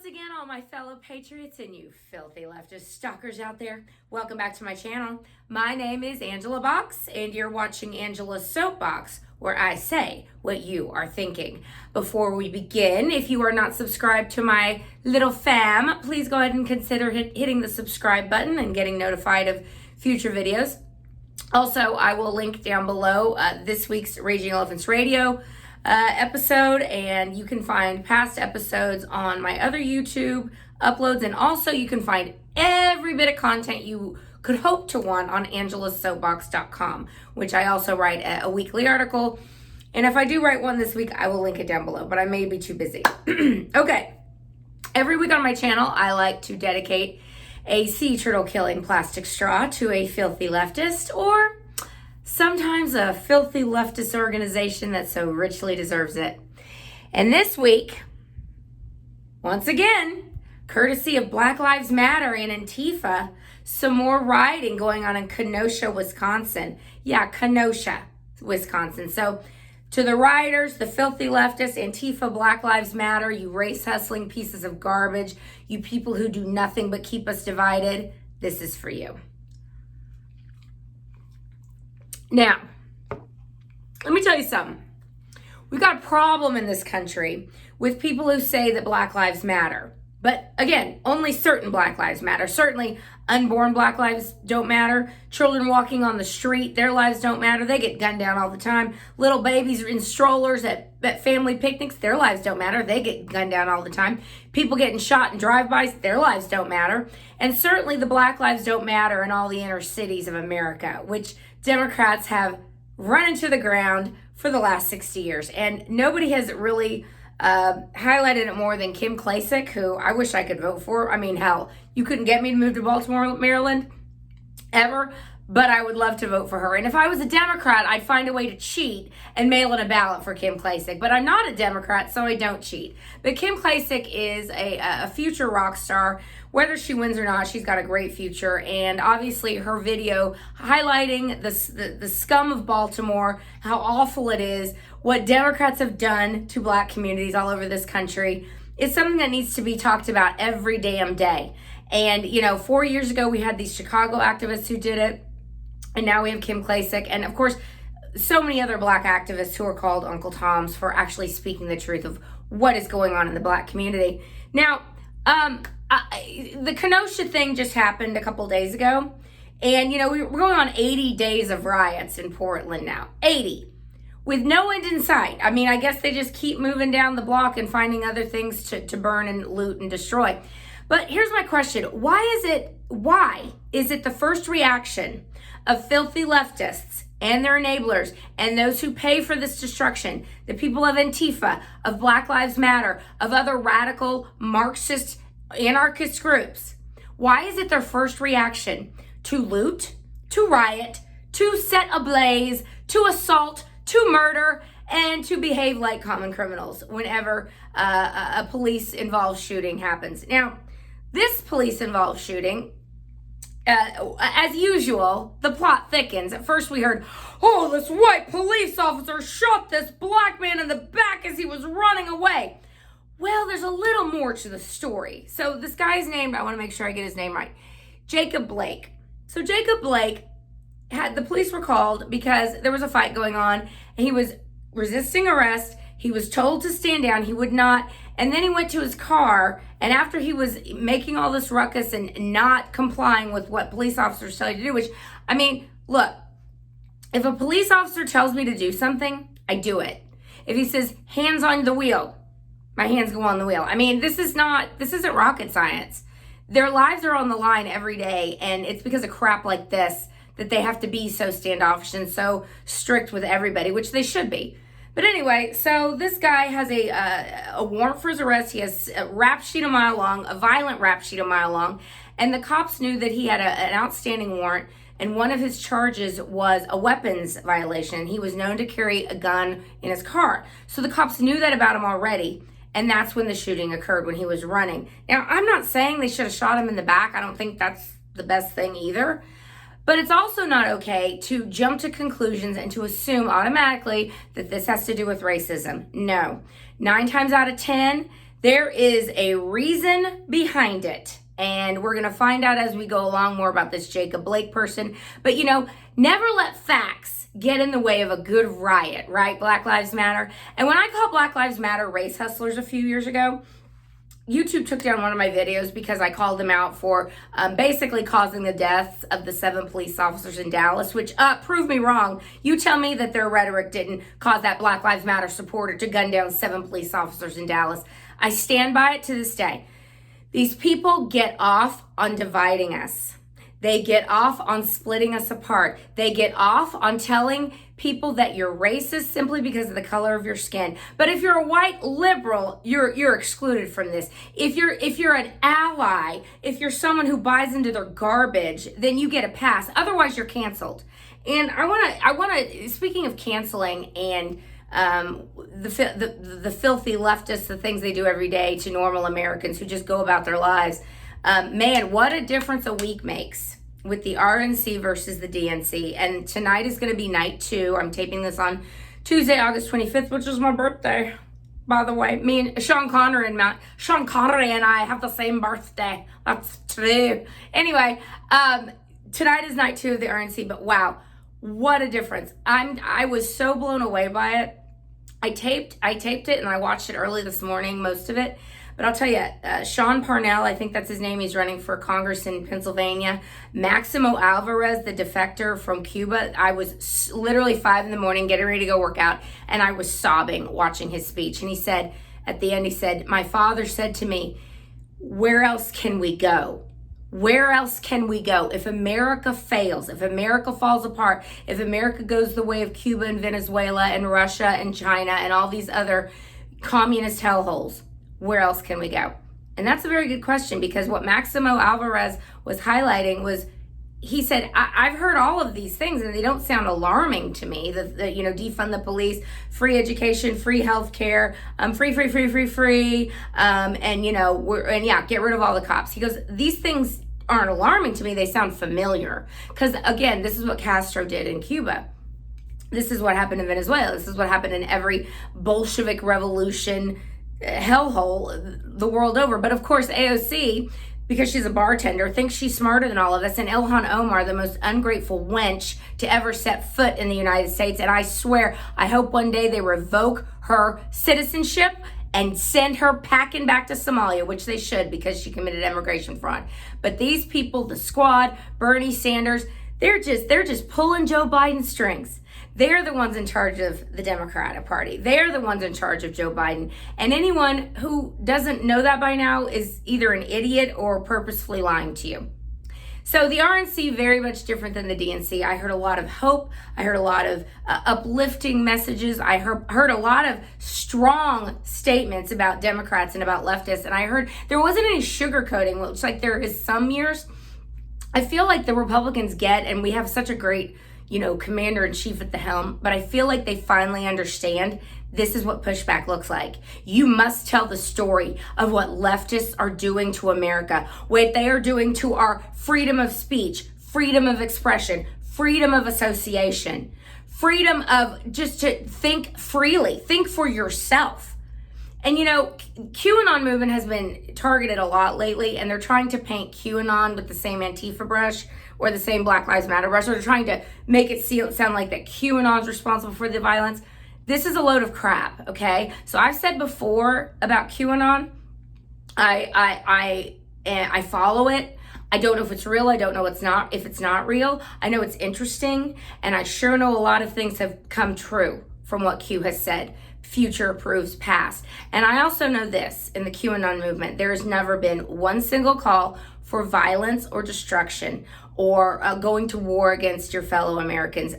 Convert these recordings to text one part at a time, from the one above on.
again, all my fellow patriots and you filthy leftist stalkers out there. Welcome back to my channel. My name is Angela Box, and you're watching Angela's Soapbox, where I say what you are thinking. Before we begin, if you are not subscribed to my little fam, please go ahead and consider hitting the subscribe button and getting notified of future videos. Also, I will link down below this week's Raging Elephants Radio episode, and you can find past episodes on my other YouTube uploads, and also you can find every bit of content you could hope to want on angelasoapbox.com, which I also write a weekly article, and if I do write one this week, I will link it down below, but I may be too busy. Okay, every week on my channel, I like to dedicate a sea turtle killing plastic straw to a filthy leftist, or sometimes a filthy leftist organization that so richly deserves it. And this week, once again, courtesy of Black Lives Matter and Antifa, some more rioting going on in Kenosha, Wisconsin. Yeah, Kenosha, Wisconsin. So to the rioters, the filthy leftists, Antifa, Black Lives Matter, you race hustling pieces of garbage, you people who do nothing but keep us divided, this is for you. Now, let me tell you something. We've got a problem in this country with people who say that Black Lives Matter. But again, only certain Black Lives Matter. Certainly, unborn Black lives don't matter. Children walking on the street, their lives don't matter. They get gunned down all the time. Little babies in strollers at family picnics, their lives don't matter. They get gunned down all the time. People getting shot in drive-bys, their lives don't matter. And certainly the Black lives don't matter in all the inner cities of America, which Democrats have run into the ground for the last 60 years. And nobody has really highlighted it more than Kim Klacik, who I wish I could vote for. I mean, hell, you couldn't get me to move to Baltimore, Maryland, ever, but I would love to vote for her. And if I was a Democrat, I'd find a way to cheat and mail in a ballot for Kim Klacik. But I'm not a Democrat, so I don't cheat. But Kim Klacik is a future rock star. Whether she wins or not, she's got a great future. And obviously her video highlighting the scum of Baltimore, how awful it is, what Democrats have done to Black communities all over this country, is something that needs to be talked about every damn day. And, you know, 4 years ago, we had these Chicago activists who did it. And now we have Kim Klacik. And, of course, so many other Black activists who are called Uncle Toms for actually speaking the truth of what is going on in the Black community. Now, the Kenosha thing just happened a couple days ago. And, you know, we're going on 80 days of riots in Portland now. 80. With no end in sight. I mean, I guess they just keep moving down the block and finding other things to burn and loot and destroy. But here's my question. Why is it the first reaction of filthy leftists and their enablers and those who pay for this destruction, the people of Antifa, of Black Lives Matter, of other radical Marxist anarchist groups, why is it their first reaction to loot, to riot, to set ablaze, to assault, to murder, and to behave like common criminals whenever a police-involved shooting happens? Now, this police-involved shooting, as usual, the plot thickens. At first we heard, oh, this white police officer shot this Black man in the back as he was running away. Well, there's a little more to the story. So this guy's name, I want to make sure I get his name right, Jacob Blake. So Jacob Blake, the police were called because there was a fight going on, and he was resisting arrest. He was told to stand down. He would not. And then he went to his car, and after he was making all this ruckus and not complying with what police officers tell you to do, which, I mean, look, if a police officer tells me to do something, I do it. If he says, hands on the wheel, my hands go on the wheel. I mean, this isn't rocket science. Their lives are on the line every day, and it's because of crap like this that they have to be so standoffish and so strict with everybody, which they should be. But anyway, so this guy has a warrant for his arrest. He has a rap sheet a mile long, a violent rap sheet a mile long, and the cops knew that he had an outstanding warrant, and one of his charges was a weapons violation. He was known to carry a gun in his car. So the cops knew that about him already, and that's when the shooting occurred, when he was running. Now, I'm not saying they should have shot him in the back. I don't think that's the best thing either. But it's also not okay to jump to conclusions and to assume automatically that this has to do with racism. No. 9 times out of 10, There is a reason behind it. And we're going to find out as we go along more about this Jacob Blake person. But, never let facts get in the way of a good riot, right? Black Lives Matter. And when I called Black Lives Matter race hustlers a few years ago, YouTube took down one of my videos because I called them out for basically causing the deaths of the 7 police officers in Dallas, which proved me wrong. You tell me that their rhetoric didn't cause that Black Lives Matter supporter to gun down 7 police officers in Dallas. I stand by it to this day. These people get off on dividing us. They get off on splitting us apart. They get off on telling people that you're racist simply because of the color of your skin. But if you're a white liberal, you're excluded from this. If you're an ally, if you're someone who buys into their garbage, then you get a pass. Otherwise, you're canceled. And I want to speaking of canceling and the filthy leftists, the things they do every day to normal Americans who just go about their lives. Man, what a difference a week makes with the RNC versus the DNC. And tonight is going to be night 2. I'm taping this on Tuesday, August 25th, which is my birthday. By the way, me and Sean Connery and I have the same birthday. That's true. Anyway, tonight is night 2 of the RNC, but wow, what a difference. I was so blown away by it. I taped it and I watched it early this morning, most of it. But I'll tell you, Sean Parnell, I think that's his name. He's running for Congress in Pennsylvania. Maximo Alvarez, the defector from Cuba. I was literally 5 a.m. getting ready to go work out, and I was sobbing watching his speech. And he said, at the end, he said, my father said to me, where else can we go? Where else can we go? If America fails, if America falls apart, if America goes the way of Cuba and Venezuela and Russia and China and all these other communist hellholes, where else can we go? And that's a very good question, because what Maximo Alvarez was highlighting was, he said, I've heard all of these things and they don't sound alarming to me. Defund the police, free education, free healthcare, free, get rid of all the cops. He goes, these things aren't alarming to me. They sound familiar. Because again, this is what Castro did in Cuba. This is what happened in Venezuela. This is what happened in every Bolshevik revolution hellhole the world over. But of course, AOC, because she's a bartender, thinks she's smarter than all of us. And Ilhan Omar, the most ungrateful wench to ever set foot in the United States. And I swear, I hope one day they revoke her citizenship and send her packing back to Somalia, which they should, because she committed immigration fraud. But these people, the squad, Bernie Sanders, they're just pulling Joe Biden's strings. They're the ones in charge of the Democratic Party. They're the ones in charge of Joe Biden. And anyone who doesn't know that by now is either an idiot or purposefully lying to you. So the RNC, very much different than the DNC. I heard a lot of hope. I heard a lot of uplifting messages. I heard a lot of strong statements about Democrats and about leftists. And I heard there wasn't any sugarcoating, which like there is some years. I feel like the Republicans get, and we have such a great commander-in-chief at the helm, but I feel like they finally understand this is what pushback looks like. You must tell the story of what leftists are doing to America, what they are doing to our freedom of speech, freedom of expression, freedom of association, freedom of just to think freely, think for yourself. And QAnon movement has been targeted a lot lately, and they're trying to paint QAnon with the same antifa brush or the same Black Lives Matter brush, or they're trying to make it sound like that QAnon's responsible for the violence. This is a load of crap, okay? So I've said before about QAnon, I follow it. I don't know if it's real. I don't know if it's not real. I know it's interesting, and I sure know a lot of things have come true from what Q has said. Future proves past. And I also know this, in the QAnon movement, there has never been one single call for violence or destruction or going to war against your fellow Americans.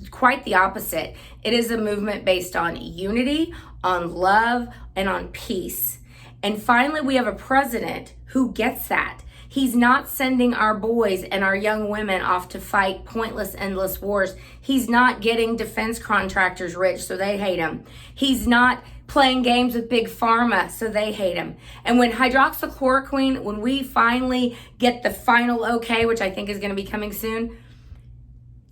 Quite the opposite. It is a movement based on unity, on love, and on peace. And finally, we have a president who gets that. He's not sending our boys and our young women off to fight pointless, endless wars. He's not getting defense contractors rich, so they hate him. He's not playing games with big pharma, so they hate him. And when hydroxychloroquine, when we finally get the final okay, which I think is going to be coming soon,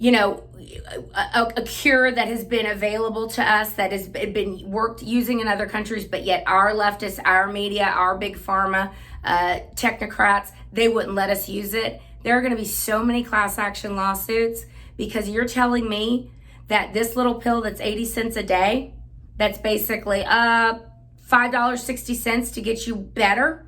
a cure that has been available to us, that has been worked using in other countries, but yet our leftists, our media, our big pharma, technocrats, they wouldn't let us use it. There are going to be so many class action lawsuits because you're telling me that this little pill that's 80 cents a day, that's basically $5.60 to get you better.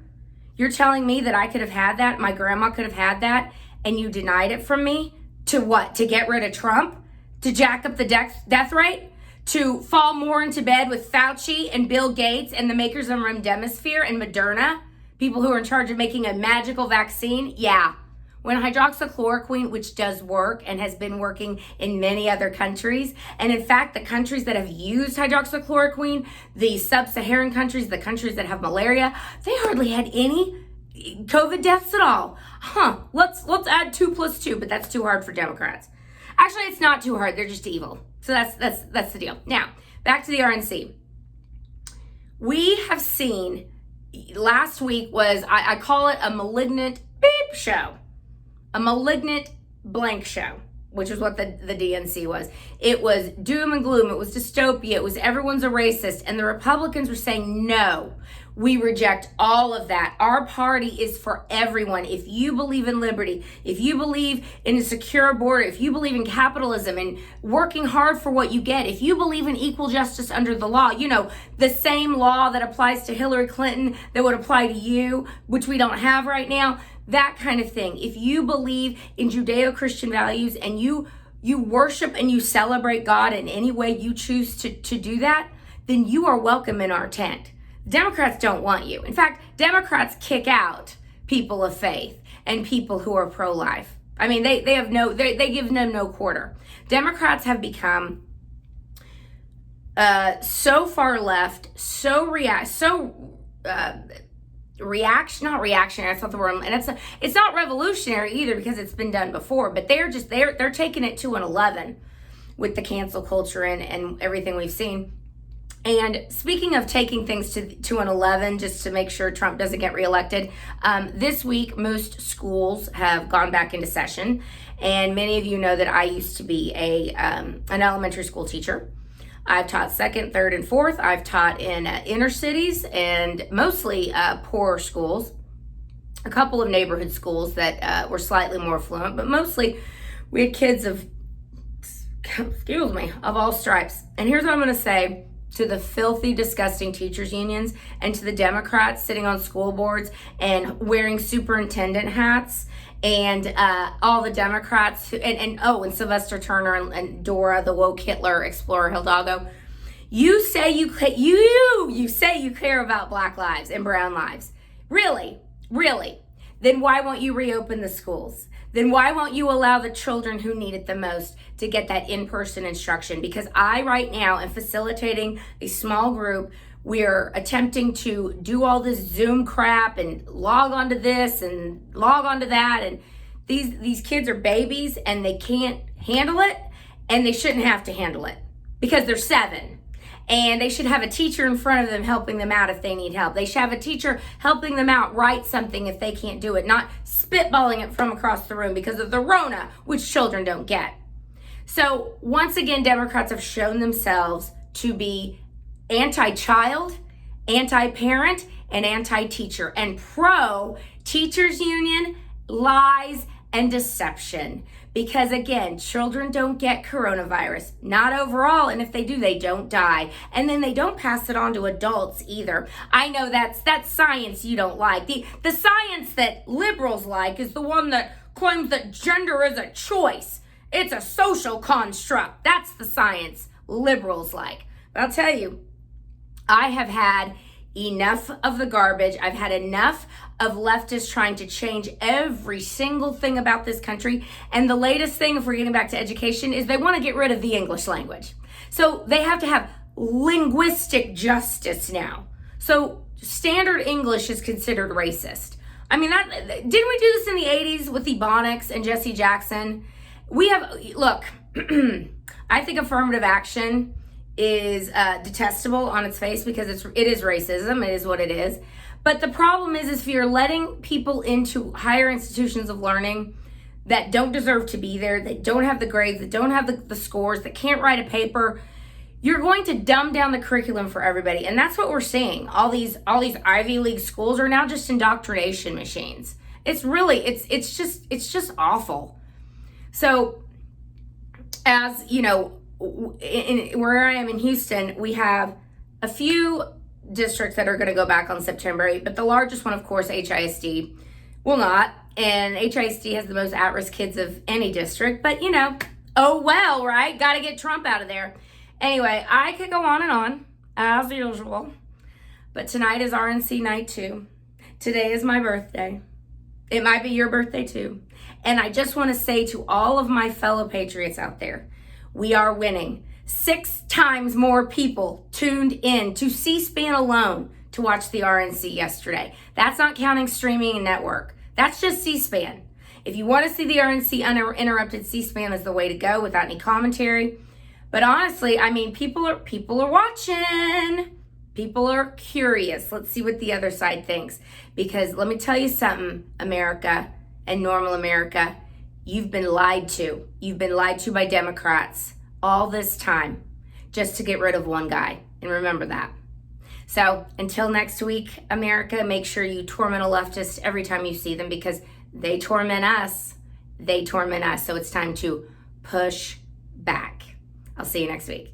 You're telling me that I could have had that, my grandma could have had that, and you denied it from me? To what? To get rid of Trump? To jack up the death rate? To fall more into bed with Fauci and Bill Gates and the makers of remdesivir and Moderna? People who are in charge of making a magical vaccine? Yeah. When hydroxychloroquine, which does work and has been working in many other countries, and in fact, the countries that have used hydroxychloroquine, the sub-Saharan countries, the countries that have malaria, they hardly had any COVID deaths at all. Let's add 2 + 2, but that's too hard for Democrats. Actually, it's not too hard. They're just evil. So that's the deal. Now, back to the RNC. We have seen, last week was, I call it a malignant beep show. A malignant blank show, which is what the DNC was. It was doom and gloom. It was dystopia. It was everyone's a racist. And the Republicans were saying, no, we reject all of that. Our party is for everyone. If you believe in liberty, if you believe in a secure border, if you believe in capitalism and working hard for what you get, if you believe in equal justice under the law, the same law that applies to Hillary Clinton that would apply to you, which we don't have right now, that kind of thing. If you believe in Judeo-Christian values and you worship and you celebrate God in any way you choose to do that, then you are welcome in our tent. Democrats don't want you. In fact, Democrats kick out people of faith and people who are pro-life. I mean, they give them no quarter. Democrats have become so far left, not reactionary, that's not the word, and it's not revolutionary either because it's been done before, but they're taking it to an 11 with the cancel culture and everything we've seen. And speaking of taking things to an 11 just to make sure Trump doesn't get reelected, this week most schools have gone back into session, and many of you know that I used to be an elementary school teacher. I've taught 2nd, 3rd, and 4th. I've taught in inner cities and mostly poor schools, a couple of neighborhood schools that were slightly more affluent, but mostly we had kids of all stripes. And here's what I'm going to say to the filthy, disgusting teachers unions and to the Democrats sitting on school boards and wearing superintendent hats and all the Democrats and Sylvester Turner and Dora, the woke Hitler explorer Hidalgo. You say you care about Black lives and brown lives. Really? Then why won't you reopen the schools? Then why won't you allow the children who need it the most to get that in-person instruction? Because I right now am facilitating a small group. We're attempting to do all this Zoom crap and log onto this and log onto that. And these kids are babies and they can't handle it, and they shouldn't have to handle it because they're 7. And they should have a teacher in front of them helping them out if they need help. They should have a teacher helping them out write something if they can't do it, not spitballing it from across the room because of the Rona, which children don't get. So once again, Democrats have shown themselves to be anti-child, anti-parent, and anti-teacher, and pro-teachers union, lies, and deception. Because again, children don't get coronavirus, not overall, and if they do, they don't die. And then they don't pass it on to adults either. I know that's science you don't like. The science that liberals like is the one that claims that gender is a choice. It's a social construct. That's the science liberals like. But I'll tell you, I have had enough of the garbage. I've had enough of leftists trying to change every single thing about this country. And the latest thing, if we're getting back to education, is they want to get rid of the English language. So they have to have linguistic justice now. So standard English is considered racist. I mean, didn't we do this in the 80s with Ebonics and Jesse Jackson? Look, I think affirmative action is detestable on its face because it is racism. It is what it is. But the problem is if you're letting people into higher institutions of learning that don't deserve to be there, that don't have the grades, that don't have the scores, that can't write a paper. You're going to dumb down the curriculum for everybody. And that's what we're seeing. All these Ivy League schools are now just indoctrination machines. It's really, it's just awful. So, as you know, where I am in Houston, we have a few districts that are going to go back on September 8th, but the largest one, of course, HISD, will not. And HISD has the most at-risk kids of any district, but you know, oh well, right? Got to get Trump out of there. Anyway, I could go on and on, as usual, but tonight is RNC night too. Today is my birthday. It might be your birthday too. And I just want to say to all of my fellow patriots out there, we are winning. 6 times more people tuned in to C-SPAN alone to watch the RNC yesterday. That's not counting streaming and network. That's just C-SPAN. If you want to see the RNC uninterrupted, C-SPAN is the way to go without any commentary. But honestly, I mean, people are watching. People are curious. Let's see what the other side thinks. Because let me tell you something, America and normal America, you've been lied to. You've been lied to by Democrats all this time just to get rid of one guy. And remember that. So until next week, America, make sure you torment a leftist every time you see them because they torment us. They torment us. So it's time to push back. I'll see you next week.